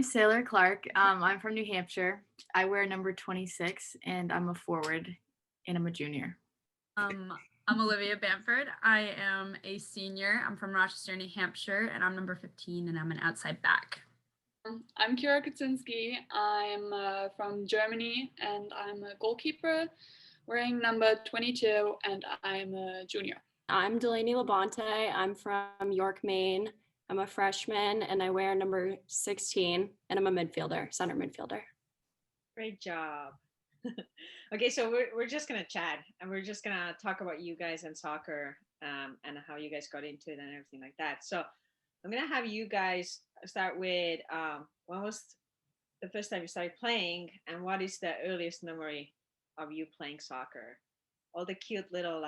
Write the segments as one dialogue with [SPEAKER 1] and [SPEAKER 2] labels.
[SPEAKER 1] Sailor Clark. I'm from New Hampshire. I wear number 26 and I'm a forward and I'm a junior.
[SPEAKER 2] I'm Olivia Bamford. I am a senior. I'm from Rochester, New Hampshire, and I'm number 15, and I'm an outside back.
[SPEAKER 3] I'm Kira Kuczynski. I'm from Germany, and I'm a goalkeeper wearing number 22, and I'm a junior.
[SPEAKER 4] I'm Delaney Labonte. I'm from York, Maine. I'm a freshman, and I wear number 16, and I'm a midfielder, center midfielder.
[SPEAKER 5] Great job. Okay, so we're just gonna chat, and we're just gonna talk about you guys and soccer, and how you guys got into it and everything like that. So I'm gonna have you guys start with when was the first time you started playing, and what is the earliest memory of you playing soccer? All the cute little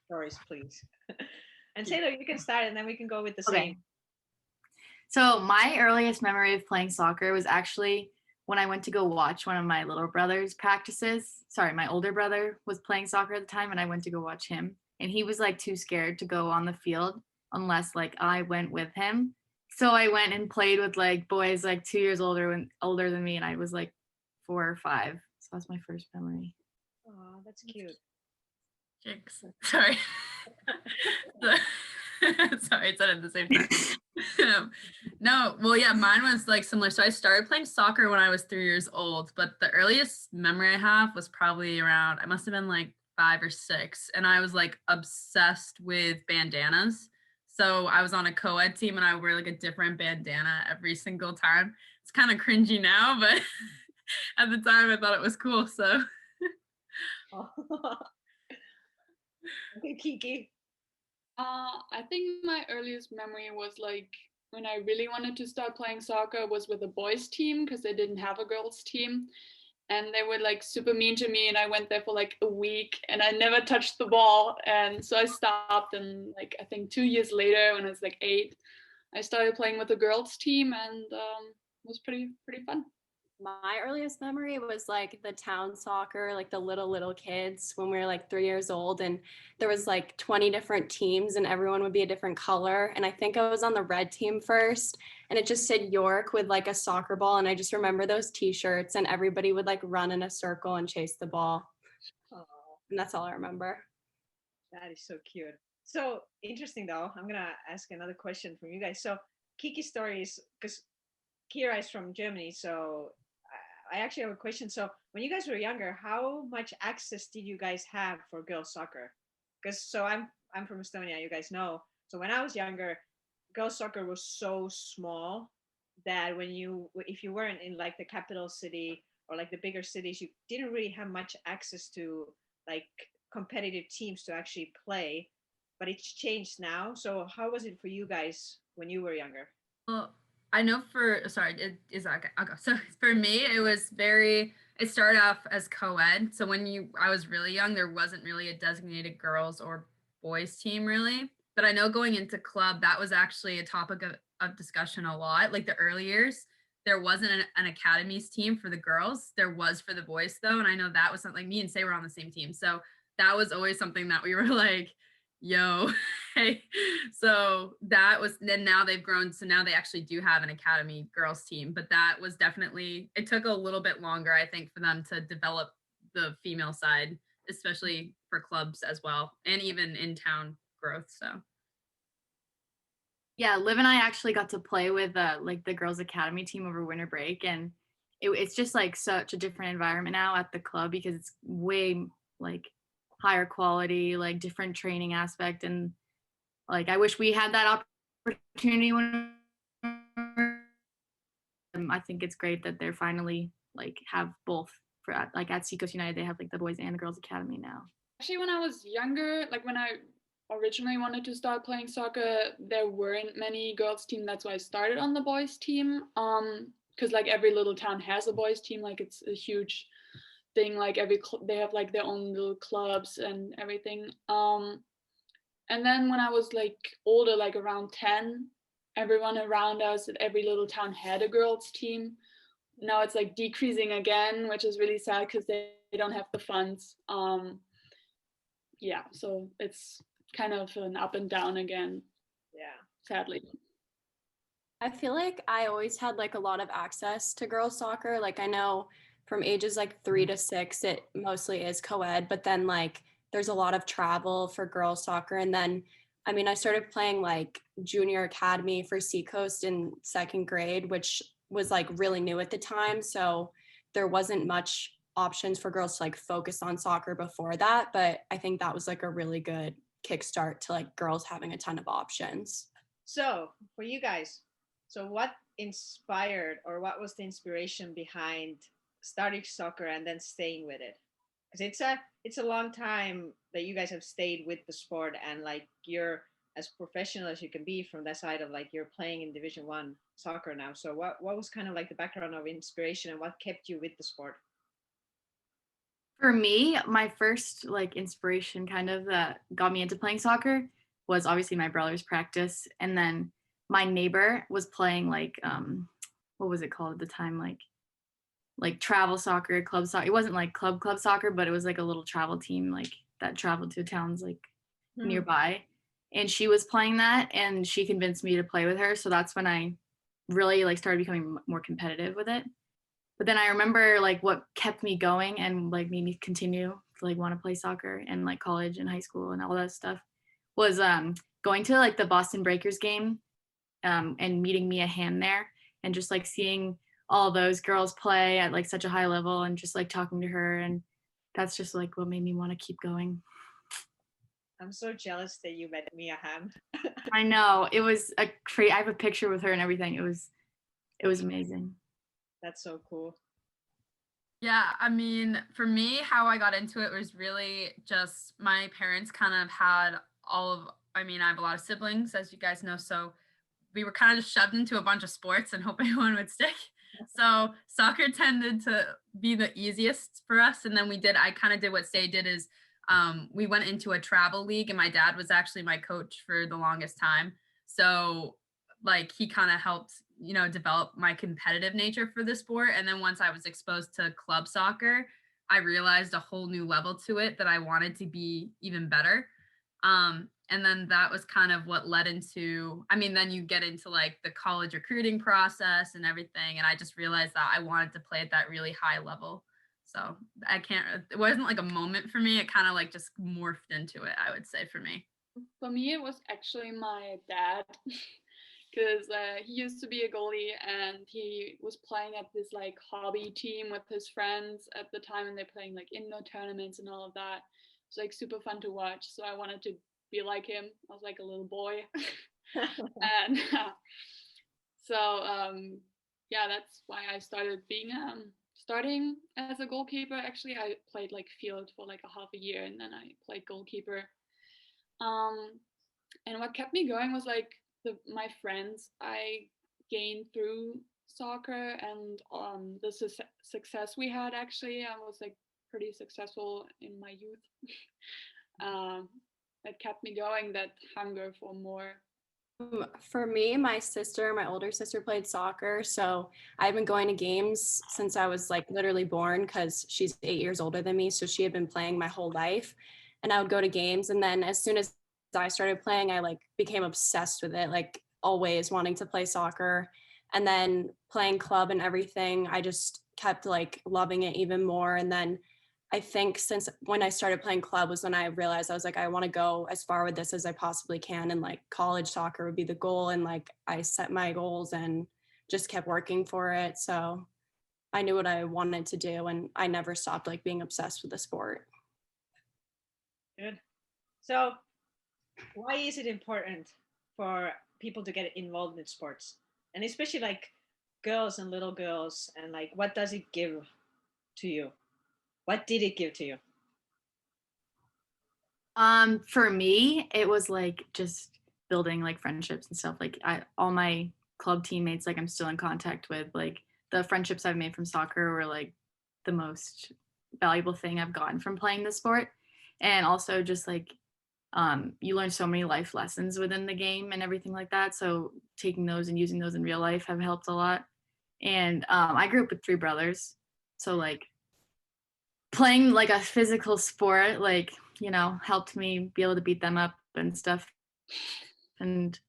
[SPEAKER 5] stories, please. And Taylor, you can start, and then we can go with the same.
[SPEAKER 1] So my earliest memory of playing soccer was actually when I went to go watch one of my little brother's practices. Sorry, my older brother was playing soccer at the time, and I went to go watch him. And he was like too scared to go on the field unless like I went with him. So I went and played with like boys like 2 years older than me, and I was like 4 or 5. So that's my first memory.
[SPEAKER 5] Oh, that's cute.
[SPEAKER 2] Jinx. Sorry. Sorry, I said it at the same time. No, well, yeah, mine was like similar. So I started playing soccer when I was 3 years old, but the earliest memory I have was probably around, I must have been like 5 or 6. And I was like obsessed with bandanas. So I was on a co-ed team and I would wear like a different bandana every single time. It's kind of cringy now, but at the time I thought it was cool. So.
[SPEAKER 5] Okay, Kiki.
[SPEAKER 3] I think my earliest memory was like when I really wanted to start playing soccer was with a boys team because they didn't have a girls team, and they were like super mean to me, and I went there for like a week and I never touched the ball, and so I stopped. And like I think 2 years later, when I was like 8, I started playing with the girls team, and it was pretty fun.
[SPEAKER 4] My earliest memory was like the town soccer, like the little kids when we were like 3 years old, and there was like 20 different teams and everyone would be a different color. And I think I was on the red team first, and it just said York with like a soccer ball. And I just remember those t-shirts, and everybody would like run in a circle and chase the ball.
[SPEAKER 5] Oh,
[SPEAKER 4] And that's all I remember.
[SPEAKER 5] that is so cute. So interesting though. I'm gonna ask another question from you guys. So Kiki's story is because Kira is from Germany, so I actually have a question. So when you guys were younger, how much access did you guys have for girls soccer? Because so I'm from Estonia, you guys know. So when I was younger, girls soccer was so small that if you weren't in like the capital city or like the bigger cities, you didn't really have much access to like competitive teams to actually play. But it's changed now. So how was it for you guys when you were younger?
[SPEAKER 2] Well, I know okay. I'll go. So for me, it started off as co-ed. So I was really young, there wasn't really a designated girls or boys team really. But I know going into club, that was actually a topic of discussion a lot. Like the early years, there wasn't an academies team for the girls. There was for the boys though. And I know that was something, like me and Say were on the same team. So that was always something that we were like, yo, hey. So that was, then now they've grown. So now they actually do have an academy girls team, but that was definitely, it took a little bit longer, I think, for them to develop the female side, especially for clubs as well. And even in town growth. So.
[SPEAKER 1] Yeah, Liv and I actually got to play with like the girls academy team over winter break, and it's just like such a different environment now at the club because it's way like higher quality, like different training aspect, and like I wish we had that opportunity when I think it's great that they're finally like have both for like at Seacoast United they have like the boys and the girls academy now.
[SPEAKER 3] Actually, when I was younger, like when I originally wanted to start playing soccer, there weren't many girls team. That's why I started on the boys team. Because like every little town has a boys team. Like it's a huge thing. Like they have like their own little clubs and everything. And then when I was like older, like around 10, everyone around us at every little town had a girls team. Now it's like decreasing again, which is really sad because they don't have the funds. Yeah, so it's kind of an up and down again.
[SPEAKER 5] Yeah,
[SPEAKER 3] sadly.
[SPEAKER 4] I feel like I always had like a lot of access to girls soccer. Like I know from ages like 3 to 6, it mostly is co-ed, but then like there's a lot of travel for girls soccer. And then, I mean, I started playing like junior academy for Seacoast in second grade, which was like really new at the time. So there wasn't much options for girls to like focus on soccer before that. But I think that was like a really good kickstart to like girls having a ton of options.
[SPEAKER 5] So for you guys, so what inspired or what was the inspiration behind starting soccer and then staying with it? Because it's a long time that you guys have stayed with the sport, and like you're as professional as you can be from that side of like you're playing in Division 1 soccer now. So what was kind of like the background of inspiration and what kept you with the sport?
[SPEAKER 1] For me, my first like inspiration kind of that got me into playing soccer was obviously my brother's practice. And then my neighbor was playing like what was it called at the time? Like travel soccer, club soccer. It wasn't like club soccer, but it was like a little travel team like that traveled to towns like nearby. And she was playing that and she convinced me to play with her. So that's when I really like started becoming more competitive with it. But then I remember like what kept me going and like made me continue to like want to play soccer in like college and high school and all that stuff was going to like the Boston Breakers game and meeting Mia Hamm there and just like seeing all those girls play at like such a high level and just like talking to her, and that's just like what made me want to keep going.
[SPEAKER 5] I'm so jealous that you met Mia Hamm.
[SPEAKER 1] I know, it was a I have a picture with her and everything. It was amazing.
[SPEAKER 5] That's so cool.
[SPEAKER 2] Yeah, I mean, for me, how I got into it was really just my parents kind of had I mean, I have a lot of siblings, as you guys know, so we were kind of just shoved into a bunch of sports and hoping one would stick. So soccer tended to be the easiest for us. And then I kind of did what Stay did is we went into a travel league and my dad was actually my coach for the longest time. So like he kind of helped, develop my competitive nature for the sport. And then once I was exposed to club soccer, I realized a whole new level to it that I wanted to be even better. And then that was kind of what led into, I mean, then you get into like the college recruiting process and everything. And I just realized that I wanted to play at that really high level. So it wasn't like a moment for me. It kind of like just morphed into it, I would say, for me.
[SPEAKER 3] For me, it was actually my dad. Because he used to be a goalie and he was playing at this like hobby team with his friends at the time, and they're playing like indoor tournaments and all of that. It's like super fun to watch. So I wanted to be like him. I was like a little boy. And so yeah, that's why I started starting as a goalkeeper. Actually, I played like field for like a half a year and then I played goalkeeper. And what kept me going was like my friends I gained through soccer and the success we had. Actually, I was like pretty successful in my youth. That kept me going, that hunger for more.
[SPEAKER 4] For me, my older sister played soccer. So I've been going to games since I was like literally born because she's 8 years older than me. So she had been playing my whole life. And I would go to games. And then as soon as I started playing, I like became obsessed with it, like always wanting to play soccer. And then playing club and everything, I just kept like loving it even more. And then I think since when I started playing club was when I realized I was like, I want to go as far with this as I possibly can. And like college soccer would be the goal. And like I set my goals and just kept working for it. So I knew what I wanted to do and I never stopped like being obsessed with the sport.
[SPEAKER 5] Good. So why is it important for people to get involved in sports? And especially like girls and little girls, and like what does it give to you? What did it give to you?
[SPEAKER 1] For me, it was like just building like friendships and stuff. Like all my club teammates, like I'm still in contact with. Like the friendships I've made from soccer were like the most valuable thing I've gotten from playing the sport. And also just like you learn so many life lessons within the game and everything like that. So taking those and using those in real life have helped a lot. And I grew up with 3 brothers. So like playing like a physical sport, like, helped me be able to beat them up and stuff. And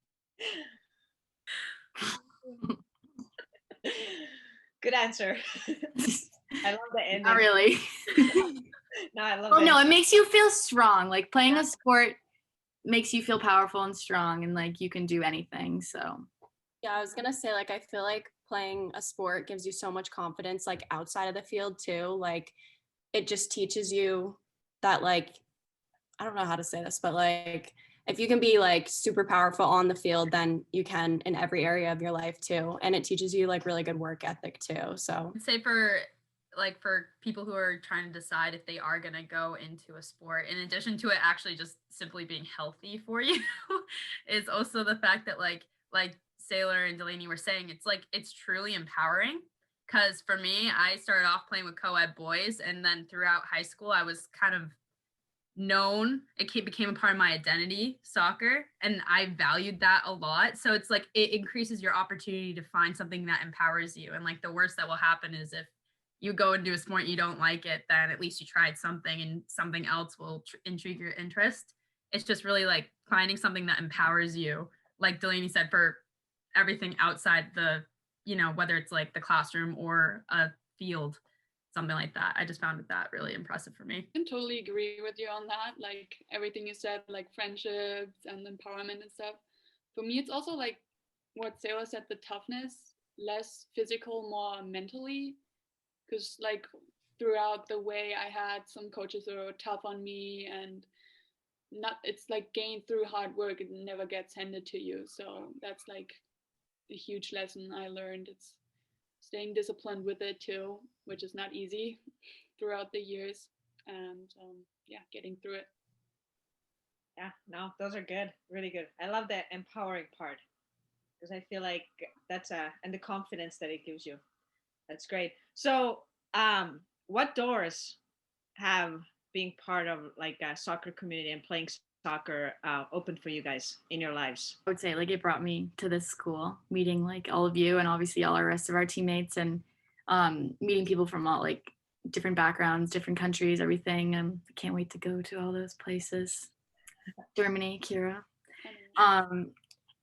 [SPEAKER 5] Good answer. I love the ending.
[SPEAKER 1] Not really.
[SPEAKER 5] No, I love
[SPEAKER 1] Well,
[SPEAKER 5] that.
[SPEAKER 1] no, it makes you feel strong. Like playing a sport makes you feel powerful and strong, and like you can do anything. So
[SPEAKER 4] Yeah, I was gonna say, like, I feel like playing a sport gives you so much confidence, like outside of the field too. Like, it just teaches you that, like, I don't know how to say this, but like, if you can be like super powerful on the field, then you can in every area of your life too. And it teaches you like really good work ethic too. So
[SPEAKER 2] I'd say for people who are trying to decide if they are going to go into a sport, in addition to it actually just simply being healthy for you, is also the fact that like Sailor and Delaney were saying, it's truly empowering. Because for me, I started off playing with co-ed boys, and then throughout high school, I was kind of known. Became a part of my identity, soccer, and I valued that a lot. So it's like it increases your opportunity to find something that empowers you. And like the worst that will happen is if you go and do a sport and you don't like it, then at least you tried something and something else will intrigue your interest. It's just really like finding something that empowers you, like Delaney said, for everything outside the, whether it's like the classroom or a field, something like that. I just found that really impressive for me.
[SPEAKER 3] I can totally agree with you on that. Like everything you said, like friendships and empowerment and stuff. For me, it's also like what Sailor said, the toughness, less physical, more mentally. Because like throughout the way, I had some coaches who were tough on me, and it's like gained through hard work. It never gets handed to you. So that's like a huge lesson I learned. It's staying disciplined with it too, which is not easy throughout the years, and getting through it.
[SPEAKER 5] Yeah, no, those are good, really good. I love that empowering part because I feel like that's and the confidence that it gives you. That's great. So, what doors have being part of like a soccer community and playing soccer opened for you guys in your lives?
[SPEAKER 1] I would say like it brought me to this school, meeting like all of you and obviously all our rest of our teammates, and meeting people from all like different backgrounds, different countries, everything. I can't wait to go to all those places. Germany, Kira, and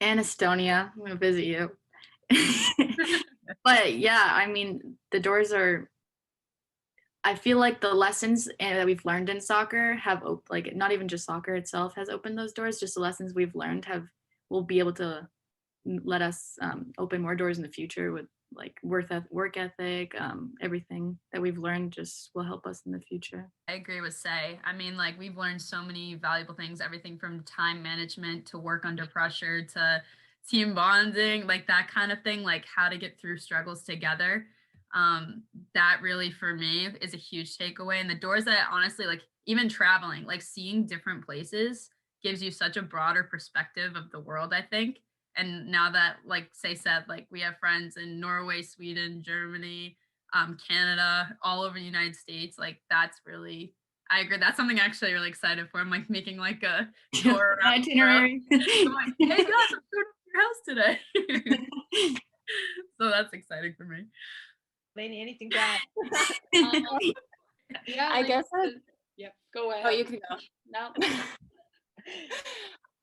[SPEAKER 1] Estonia. I'm gonna visit you. But yeah, I mean, the doors are. I feel like the lessons that we've learned in soccer have like not even just soccer itself has opened those doors. Just the lessons we've learned will be able to let us open more doors in the future with like work ethic, everything that we've learned just will help us in the future.
[SPEAKER 2] I agree with Say. I mean, like we've learned so many valuable things, everything from time management to work under pressure to team bonding, like that kind of thing, like how to get through struggles together. That really for me is a huge takeaway. And the doors that honestly, like even traveling, like seeing different places gives you such a broader perspective of the world, I think. And now that, like Say said, like we have friends in Norway, Sweden, Germany, Canada, all over the United States, like that's really, I agree. That's something I'm actually really excited for. I'm like making like a tour
[SPEAKER 1] itinerary.
[SPEAKER 2] I'm like, hey guys, I'm going to your house today. So that's exciting for me.
[SPEAKER 5] Lainey, anything to add?
[SPEAKER 3] Yeah,
[SPEAKER 4] I guess
[SPEAKER 3] yep, go ahead.
[SPEAKER 4] Oh, you can go.
[SPEAKER 3] No.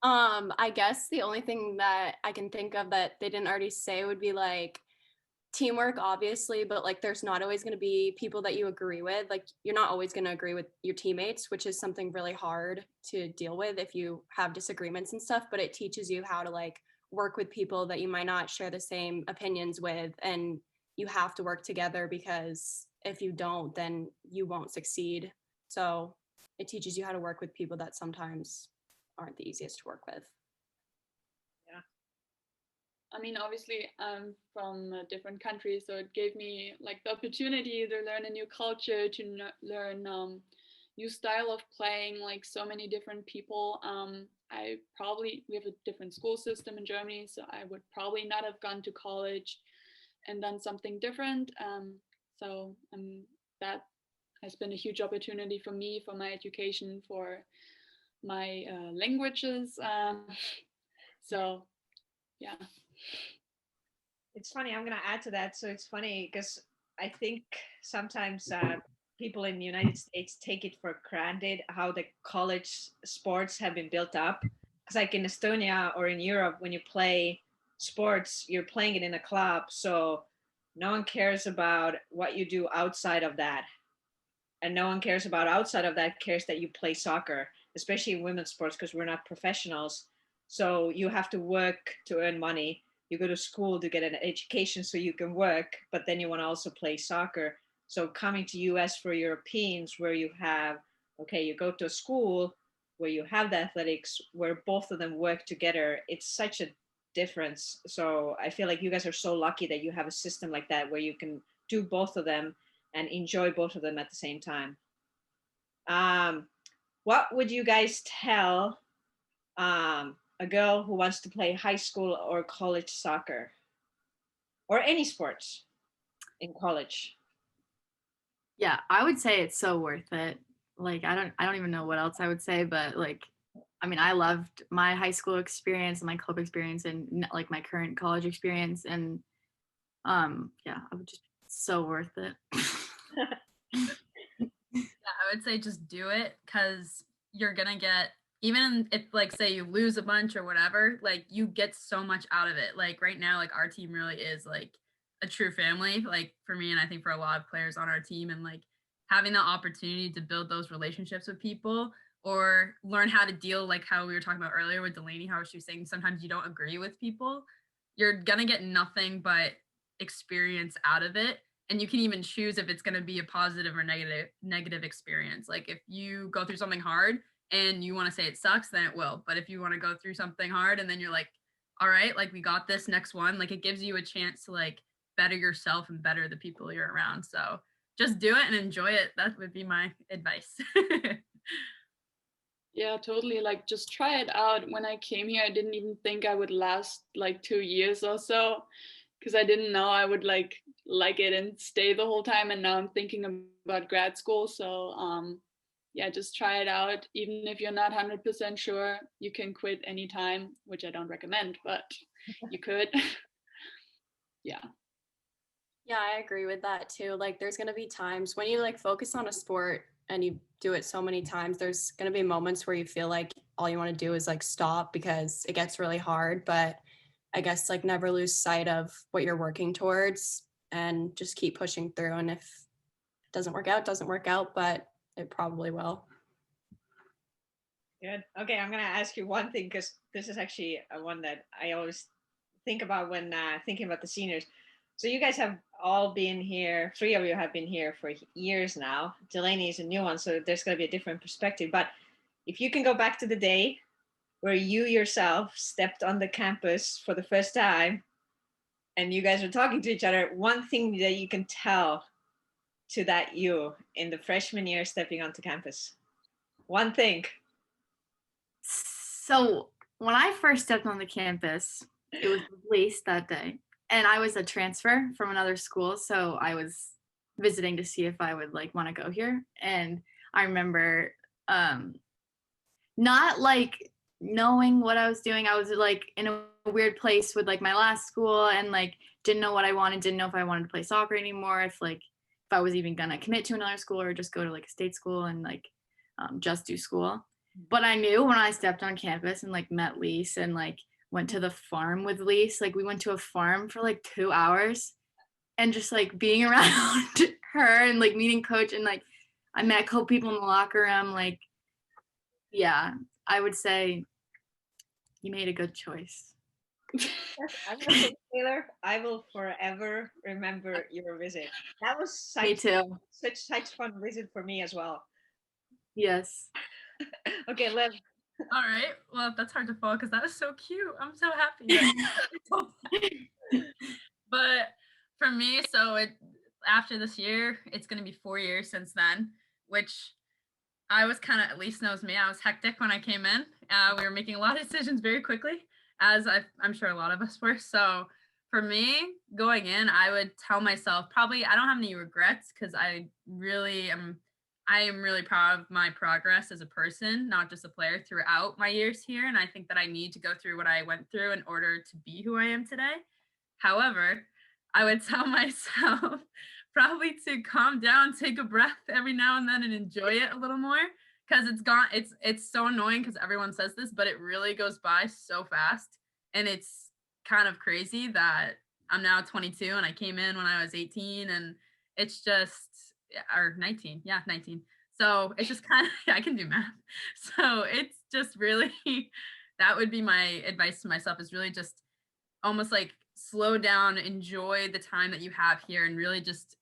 [SPEAKER 4] I guess the only thing that I can think of that they didn't already say would be like teamwork, obviously, but like there's not always going to be people that you agree with. Like you're not always going to agree with your teammates, which is something really hard to deal with if you have disagreements and stuff, but it teaches you how to like work with people that you might not share the same opinions with, and you have to work together because if you don't, then you won't succeed. So it teaches you how to work with people that sometimes aren't the easiest to work with.
[SPEAKER 5] Yeah.
[SPEAKER 3] I mean, obviously, I'm from a different country, so it gave me like the opportunity to learn a new culture, to learn new style of playing, like so many different people. We have a different school system in Germany, so I would probably not have gone to college and done something different. That has been a huge opportunity for me, for my education, for my languages. So yeah.
[SPEAKER 5] It's funny, I'm going to add to that. So it's funny because I think sometimes people in the United States take it for granted how the college sports have been built up. Because like in Estonia or in Europe, when you play sports, you're playing it in a club. So no one cares about what you do outside of that. And no one cares about outside of that cares that you play soccer, especially in women's sports, because we're not professionals. So you have to work to earn money. You go to school to get an education so you can work, but then you want to also play soccer. So coming to US for Europeans, where you have, okay, you go to a school where you have the athletics, where both of them work together, it's such a difference. So I feel like you guys are so lucky that you have a system like that where you can do both of them and enjoy both of them at the same time. Um, what would you guys tell a girl who wants to play high school or college soccer or any sports in college?
[SPEAKER 1] Yeah, I would say it's so worth it. Like I don't even know what else I would say, but like I mean, I loved my high school experience and my club experience and like my current college experience and yeah, I would just so worth it.
[SPEAKER 2] Yeah, I would say just do it because you're gonna get, even if like say you lose a bunch or whatever, like you get so much out of it. Like right now, like our team really is like a true family, like for me and I think for a lot of players on our team, and like having the opportunity to build those relationships with people or learn how to deal, like how we were talking about earlier with Delaney, how she was saying sometimes you don't agree with people. You're gonna get nothing but experience out of it, and you can even choose if it's going to be a positive or negative experience. Like if you go through something hard and you want to say it sucks, then it will. But if you want to go through something hard and then you're like, all right, like we got this next one, like it gives you a chance to like better yourself and better the people you're around. So just do it and enjoy it. That would be my advice.
[SPEAKER 3] Yeah, totally. Like, just try it out. When I came here, I didn't even think I would last like 2 years or so, because I didn't know I would like it and stay the whole time. And now I'm thinking about grad school. So, yeah, just try it out. Even if you're not 100% sure, you can quit anytime, which I don't recommend, but you could. Yeah.
[SPEAKER 4] Yeah, I agree with that too. Like there's going to be times when you like focus on a sport and you do it so many times, there's going to be moments where you feel like all you want to do is like stop because it gets really hard, but I guess like never lose sight of what you're working towards and just keep pushing through, and if it doesn't work out, it doesn't work out, but it probably will.
[SPEAKER 5] Good. Okay, I'm gonna ask you one thing because this is actually one that I always think about when thinking about the seniors. So you guys have all been here. 3 of you have been here for years now. Delaney is a new one, so there's gonna be a different perspective. But if you can go back to the day where you yourself stepped on the campus for the first time, and you guys were talking to each other, one thing that you can tell to that you in the freshman year stepping onto campus. One thing.
[SPEAKER 1] So when I first stepped on the campus, it was released that day. And I was a transfer from another school. So I was visiting to see if I would like want to go here. And I remember not like knowing what I was doing. I was like in a weird place with like my last school and like didn't know what I wanted, didn't know if I wanted to play soccer anymore, if I was even gonna commit to another school or just go to like a state school and like just do school. But I knew when I stepped on campus and like met Lise and like went to the farm with Lise, like we went to a farm for like 2 hours and just like being around her and like meeting coach and like I met a couple people in the locker room. Like, yeah, I would say you made a good choice.
[SPEAKER 5] I'm gonna say, Taylor, I will forever remember your visit. That was
[SPEAKER 1] Me too.
[SPEAKER 5] such fun visit for me as well.
[SPEAKER 1] Yes.
[SPEAKER 5] Okay, Liv.
[SPEAKER 2] All right. Well, that's hard to follow because that was so cute. I'm so happy. But for me, after this year, it's going to be 4 years since then, which I was kind of, at least knows me, I was hectic when I came in. We were making a lot of decisions very quickly, as I'm sure a lot of us were. So for me, going in, I would tell myself probably I don't have any regrets because I am really proud of my progress as a person, not just a player, throughout my years here. And I think that I need to go through what I went through in order to be who I am today. However, I would tell myself probably to calm down, take a breath every now and then and enjoy it a little more, because it's so annoying because everyone says this, but it really goes by so fast. And it's kind of crazy that I'm now 22 and I came in when I was 18, and it's just, or 19. Yeah, 19. So it's just kind of, I can do math. So it's just really, that would be my advice to myself, is really just almost like slow down, enjoy the time that you have here, and really just,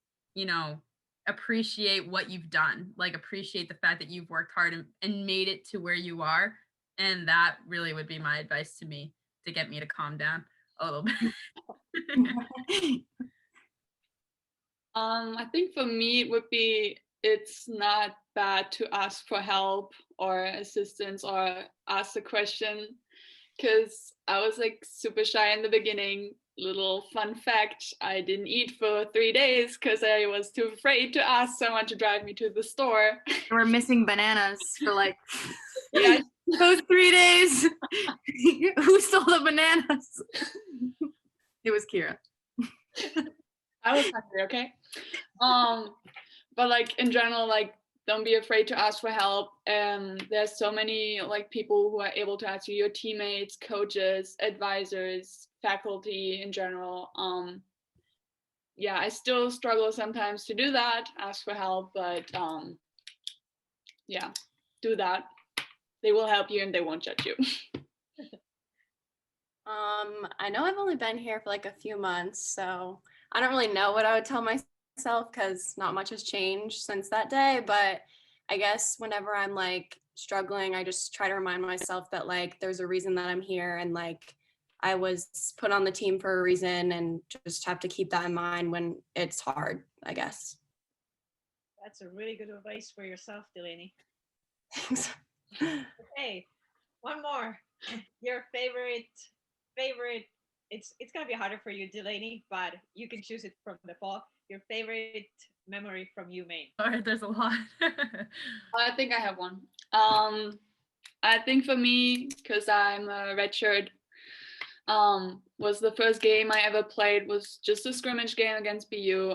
[SPEAKER 2] appreciate what you've done. Like, appreciate the fact that you've worked hard and made it to where you are. And that really would be my advice to me, to get me to calm down a little bit.
[SPEAKER 3] I think for me it would be, it's not bad to ask for help or assistance or ask a question, because I was like super shy in the beginning. Little fun fact, I didn't eat for 3 days because I was too afraid to ask someone to drive me to the store.
[SPEAKER 1] We're missing bananas for like
[SPEAKER 3] Yeah,
[SPEAKER 1] those 3 days. Who stole the bananas? It was Kira.
[SPEAKER 3] I was hungry, okay? But like in general, like don't be afraid to ask for help. There's so many like people who are able to answer, your teammates, coaches, advisors, faculty in general. Yeah, I still struggle sometimes to do that, ask for help, but yeah, do that. They will help you and they won't judge you.
[SPEAKER 4] I know I've only been here for like a few months, so I don't really know what I would tell myself because not much has changed since that day. But I guess whenever I'm like struggling, I just try to remind myself that like there's a reason that I'm here, and like I was put on the team for a reason, and just have to keep that in mind when it's hard, I guess.
[SPEAKER 5] That's a really good advice for yourself, Delaney.
[SPEAKER 4] Thanks.
[SPEAKER 5] Okay, one more. Your favorite. It's gonna be harder for you, Delaney, but you can choose it from the fall. Your favorite memory from UMaine.
[SPEAKER 2] Sorry, there's a lot.
[SPEAKER 3] I think I have one. I think for me, because I'm a redshirt, was the first game I ever played was just a scrimmage game against BU.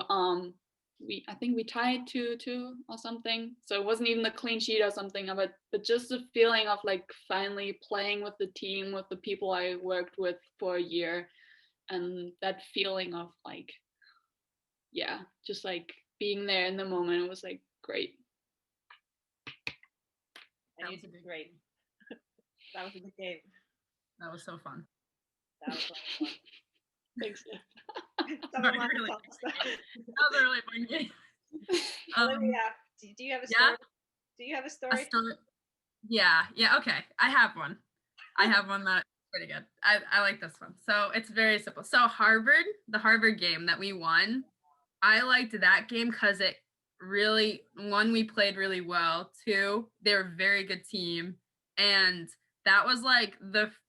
[SPEAKER 3] I think we tied 2-2 or something, so it wasn't even a clean sheet or something, but just the feeling of like finally playing with the team, with the people I worked with for a year, and that feeling of like, yeah, just like being there in the moment, it was like great.
[SPEAKER 5] And you did great. That was a good game.
[SPEAKER 2] That was so fun.
[SPEAKER 5] That was fun.
[SPEAKER 3] Thanks.
[SPEAKER 5] That was
[SPEAKER 2] Really.
[SPEAKER 5] fun stuff.
[SPEAKER 2] That was a really fun game.
[SPEAKER 5] Olivia, do you have a story?
[SPEAKER 2] Yeah?
[SPEAKER 5] Do you have a story?
[SPEAKER 2] Yeah, okay. I have one. That's pretty good. I like this one. So it's very simple. So the Harvard game that we won, I liked that game because it really, one, we played really well. Two, they were a very good team. And that was like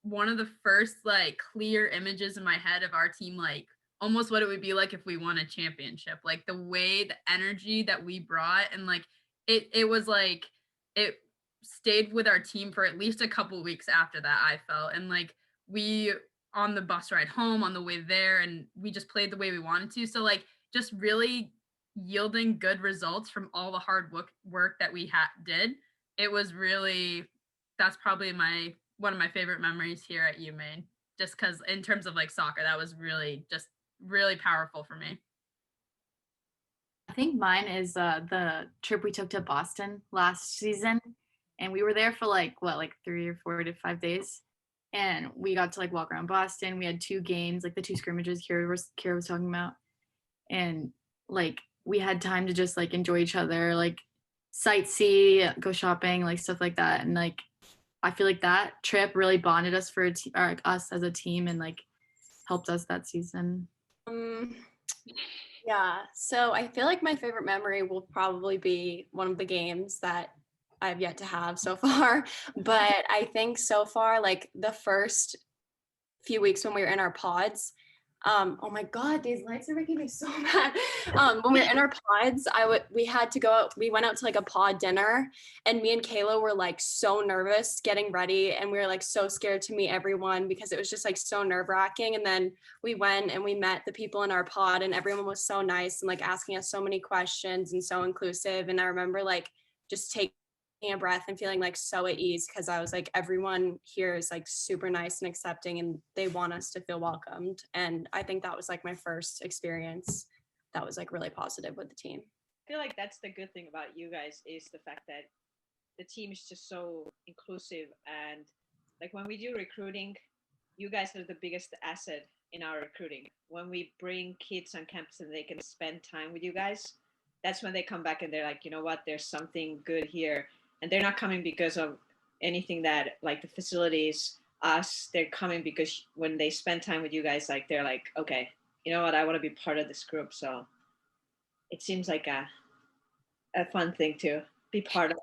[SPEAKER 2] one of the first like clear images in my head of our team, like almost what it would be like if we won a championship. Like the way, the energy that we brought, and like it was like it stayed with our team for at least a couple weeks after that, I felt. And like we, on the bus ride home, on the way there, and we just played the way we wanted to. So like just really yielding good results from all the hard work that we did. It was really, that's probably one of my favorite memories here at UMaine, just because in terms of like soccer, that was really just really powerful for me.
[SPEAKER 1] I think mine is the trip we took to Boston last season, and we were there for like 3 or 4 to 5 days, and we got to like walk around Boston. We had 2 games, like the 2 scrimmages Kira was talking about, and like we had time to just like enjoy each other, like sightsee, go shopping, like stuff like that. And like I feel like that trip really bonded us for us as a team, and like helped us that season.
[SPEAKER 4] Yeah, so I feel like my favorite memory will probably be one of the games that I've yet to have so far. But I think so far, like the first few weeks when we were in our pods, oh my God, these lights are making me so mad. When we were in our pods, we went out to like a pod dinner, and me and Kayla were like so nervous getting ready, and we were like so scared to meet everyone because it was just like so nerve-wracking. And then we went and we met the people in our pod, and everyone was so nice and like asking us so many questions and so inclusive. And I remember like just taking a breath and feeling like so at ease because I was like, everyone here is like super nice and accepting and they want us to feel welcomed. And I think that was like my first experience that was like really positive with the team.
[SPEAKER 5] I feel like that's the good thing about you guys is the fact that the team is just so inclusive. And like when we do recruiting, you guys are the biggest asset in our recruiting. When we bring kids on campus and they can spend time with you guys, that's when they come back and they're like, you know what, there's something good here. And they're not coming because of anything that like the facilities, us, they're coming because when they spend time with you guys, like they're like, okay, you know what, I want to be part of this group. So it seems like a fun thing to be part of.